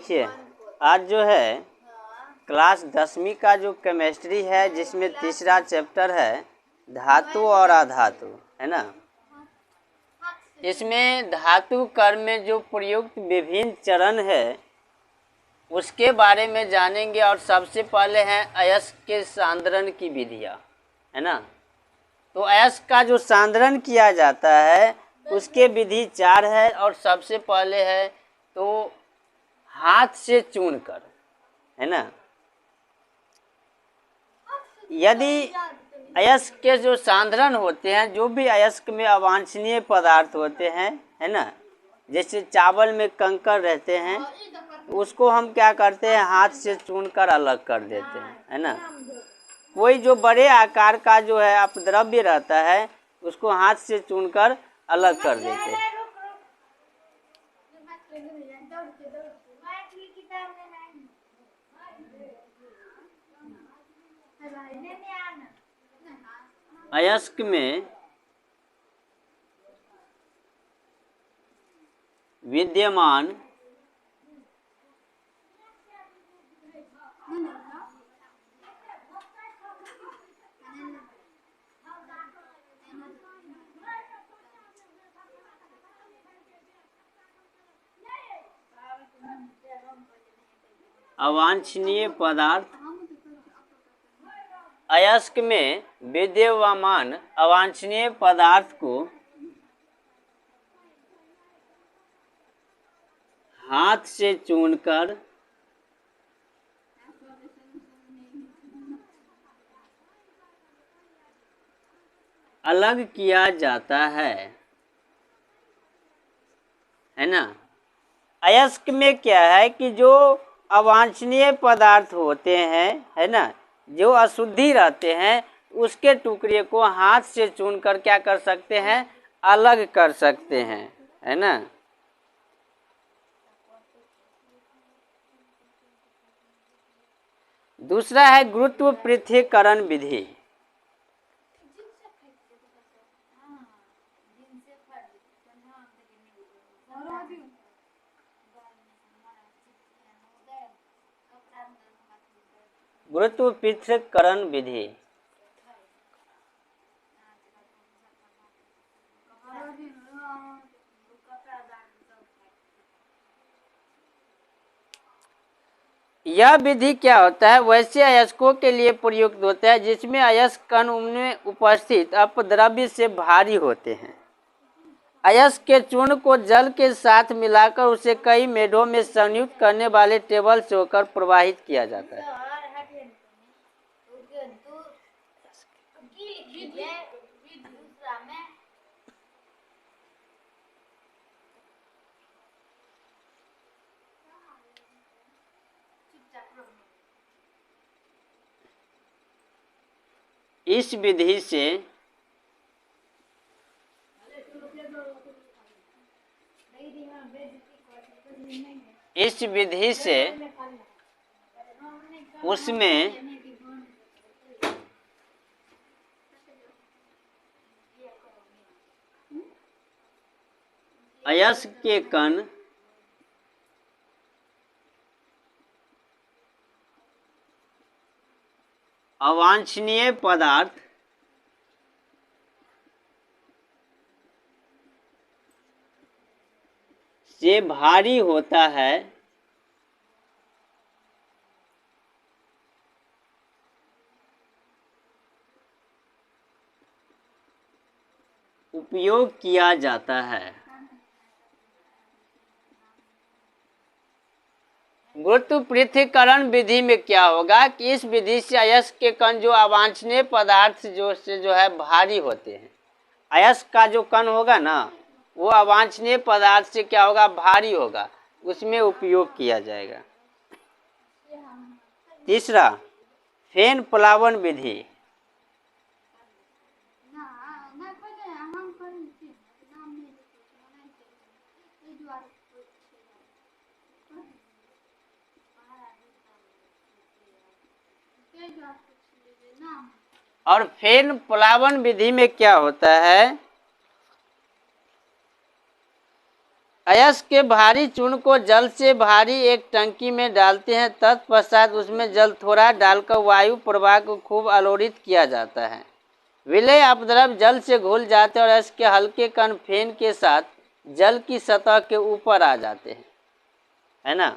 देखिए, आज जो है क्लास 10वीं का जो केमिस्ट्री है, जिसमें तीसरा चैप्टर है धातु और अधातु, है ना। इसमें धातु कर्म में जो प्रयुक्त विभिन्न चरण है उसके बारे में जानेंगे। और सबसे पहले है अयस्क के सांद्रण की विधियाँ, है ना। तो अयस्क का जो सांद्रण किया जाता है उसके विधि 4 है। और सबसे पहले है तो हाथ से चून कर, है ना। यदि अयस्क के जो सांद्रण होते हैं, जो भी अयस्क में अवांछनीय पदार्थ होते हैं, है ना, जैसे चावल में कंकड़ रहते हैं, उसको हम क्या करते हैं, हाथ से चून कर अलग कर देते हैं, है ना। कोई जो बड़े आकार का जो है अपद्रव्य रहता है उसको हाथ से चून कर अलग कर देते हैं। अयस्क में विद्यमान अवांछनीय पदार्थ, अयस्क में विद्यमान अवांछनीय पदार्थ को हाथ से चूनकर अलग किया जाता है ना। अयस्क में क्या है कि जो अवांछनीय पदार्थ होते हैं, है ना, जो अशुद्धि रहते हैं, उसके टुकड़े को हाथ से चूनकर क्या कर सकते हैं, अलग कर सकते हैं, है ना। दूसरा है गुरुत्व पृथक्करण विधि। गुरुत्व पृथक्करण विधि यह विधि क्या होता है, वैसे अयस्कों के लिए प्रयुक्त होता है जिसमें अयस्क कण उनमें उपस्थित अपद्रव्य से भारी होते हैं। अयस्क के चूर्ण को जल के साथ मिलाकर उसे कई मेढों में संयुक्त करने वाले टेबल से होकर प्रवाहित किया जाता है। इस विधि से उसमें अयस्क के कण अवांछनीय पदार्थ से भारी होता है, उपयोग किया जाता है। गुरुत्व पृथक्करण विधि में क्या होगा कि इस विधि से अयस्क के कण जो अवांछनीय पदार्थ जो है भारी होते हैं, अयस्क का जो कण होगा ना वो अवांछनीय पदार्थ से क्या होगा, भारी होगा, उसमें उपयोग किया जाएगा। तीसरा फेन प्लावन विधि। और फेन प्लावन विधि में क्या होता है, अयस्क के भारी चूर्ण को जल से भारी एक टंकी में डालते हैं। तत्पश्चात उसमें जल थोड़ा डालकर वायु प्रवाह को खूब आलोड़ित किया जाता है। विलेय अपद्रव जल से घुल जाते हैं और अयस्क के हल्के कण फेन के साथ जल की सतह के ऊपर आ जाते हैं, है ना।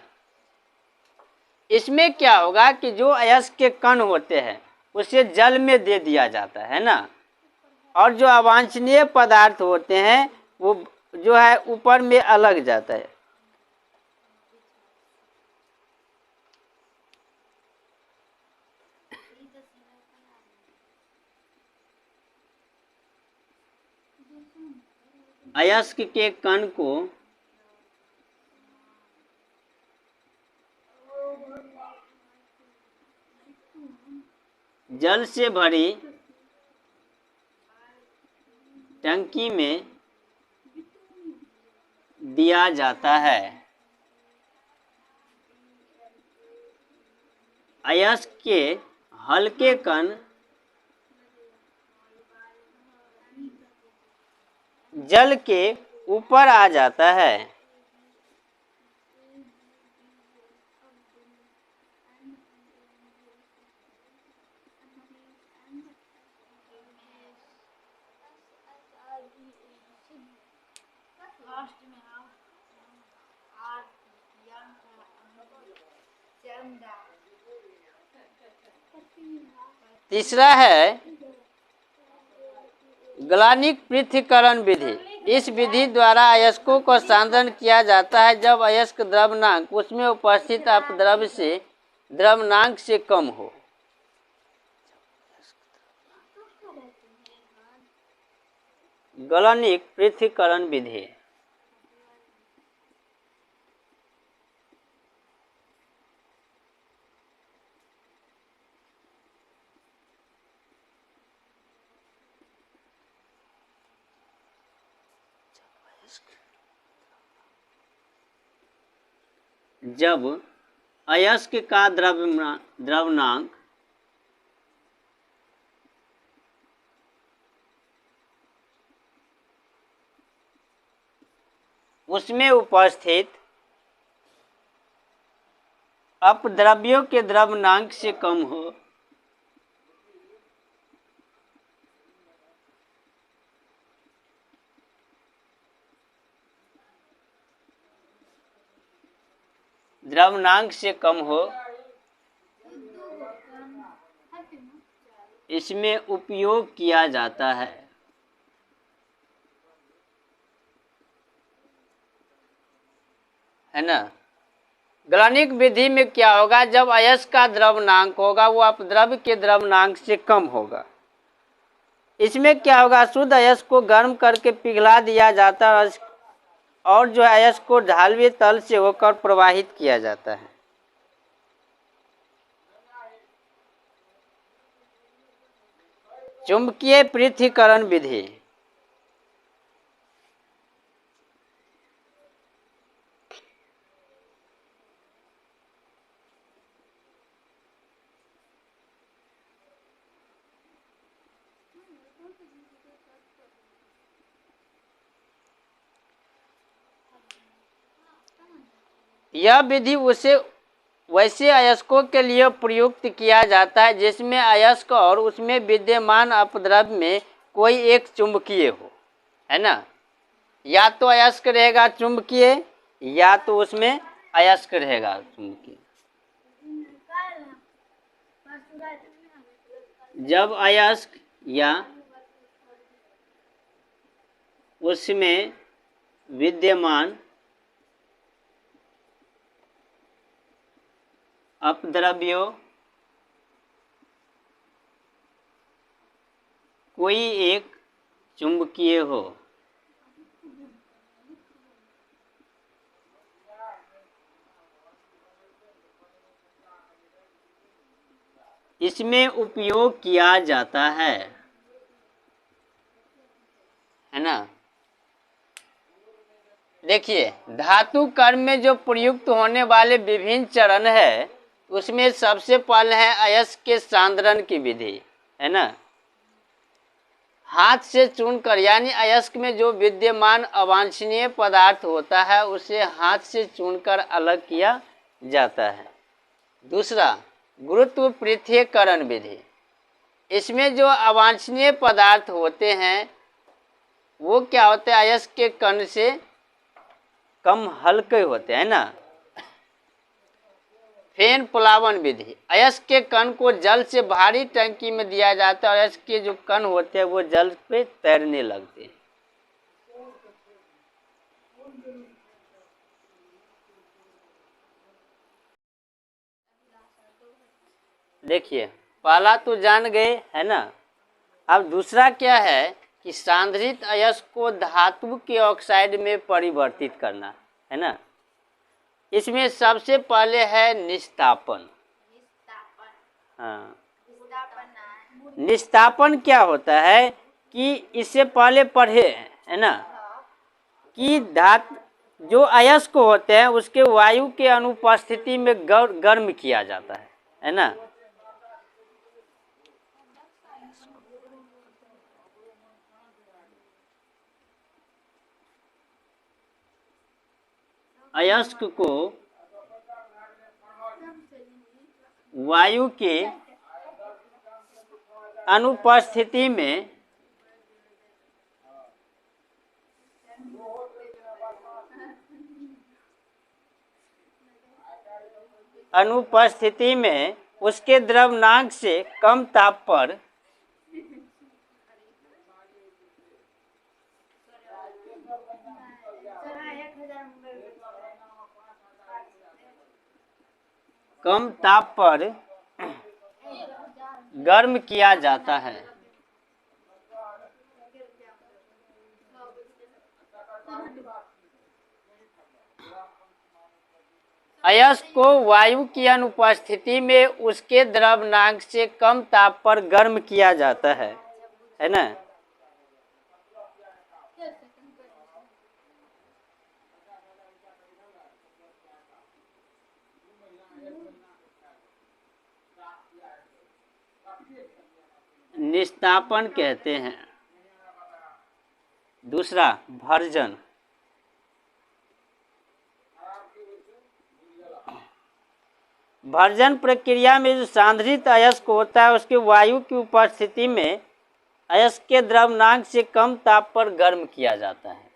इसमें क्या होगा कि जो अयस्क के कण होते हैं उसे जल में दे दिया जाता है ना, और जो अवांछनीय पदार्थ होते हैं वो जो है ऊपर में अलग जाता है। अयस्क के कण को जल से भरी टंकी में दिया जाता है। अयस्क के हल्के कण जल के ऊपर आ जाता है। तीसरा है गलानिक पृथक्करण विधि। इस विधि द्वारा अयस्कों को सांद्रण किया जाता है जब अयस्क द्रव्यनांक उसमें उपस्थित अपद्रव्य से द्रव्यनांक से कम हो। गलनिक पृथक्करण विधि। जब अयस्क का द्रव्यनांक उसमें उपस्थित अपद्रव्यों के द्रव्यनांक से कम हो, द्रव्यनांक से कम हो, इसमें उपयोग किया जाता है ना। गलनिक विधि में क्या होगा, जब अयस्क का द्रव्यनांक होगा वो अपद्रव्य के द्रव्यनांक से कम होगा। इसमें क्या होगा, शुद्ध अयस्क को गर्म करके पिघला दिया जाता है और जो अयस्क को ढालवी तल से होकर प्रवाहित किया जाता है। चुंबकीय पृथक्करण विधि। यह विधि वैसे अयस्कों के लिए प्रयुक्त किया जाता है जिसमें अयस्क और उसमें विद्यमान अपद्रव्य में कोई एक चुंबकीय हो, है ना। या तो अयस्क रहेगा चुंबकीय या तो उसमें अयस्क रहेगा चुंबकीय। जब अयस्क या उसमें विद्यमान अपद्रव्यों कोई एक चुंबकीय हो, इसमें उपयोग किया जाता है ना। देखिए, धातु कर्म में जो प्रयुक्त होने वाले विभिन्न चरण है उसमें सबसे पहले है अयस्क के सांद्रण की विधि, है ना। हाथ से चुनकर, यानी अयस्क में जो विद्यमान अवांछनीय पदार्थ होता है उसे हाथ से चुनकर अलग किया जाता है। दूसरा, गुरुत्व पृथक्करण विधि। इसमें जो अवांछनीय पदार्थ होते हैं वो क्या होते हैं, अयस्क के कण से कम हल्के होते हैं ना। फेन प्लावन विधि, अयस्क के कण को जल से भारी टंकी में दिया जाता है और अयस्क के जो कण होते हैं वो जल पे तैरने लगते हैं। देखिए, पहला तो जान गए है ना। अब दूसरा क्या है कि सांद्रित अयस्क को धातु के ऑक्साइड में परिवर्तित करना, है ना। इसमें सबसे पहले है निस्तापन। हाँ, निस्तापन क्या होता है कि इससे पहले पढ़े है ना कि जो अयस्क होते हैं उसके वायु के अनुपस्थिति में गर्म किया जाता है ना। अयस्क को वायु के अनुपस्थिति में उसके द्रवनांक से कम ताप पर गर्म किया जाता है। अयस्क को वायु की अनुपस्थिति में उसके द्रवनांक से कम ताप पर गर्म किया जाता है ना। निस्तापन कहते हैं। दूसरा, भर्जन। भर्जन प्रक्रिया में जो सांद्रित अयस्क होता है उसके वायु की उपस्थिति में अयस्क के द्रवनांक से कम ताप पर गर्म किया जाता है।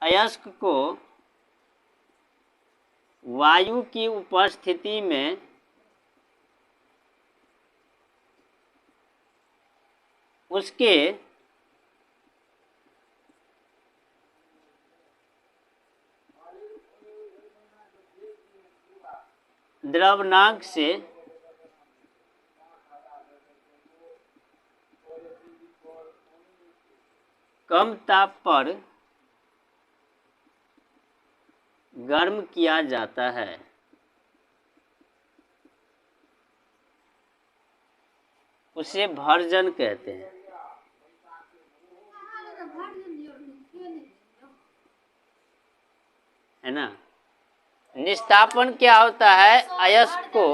अयस्क को वायु की उपस्थिति में उसके द्रवनांक से कम ताप पर गर्म किया जाता है। उसे भर्जन कहते हैं। है ना। निस्तापन क्या होता है, अयस्क को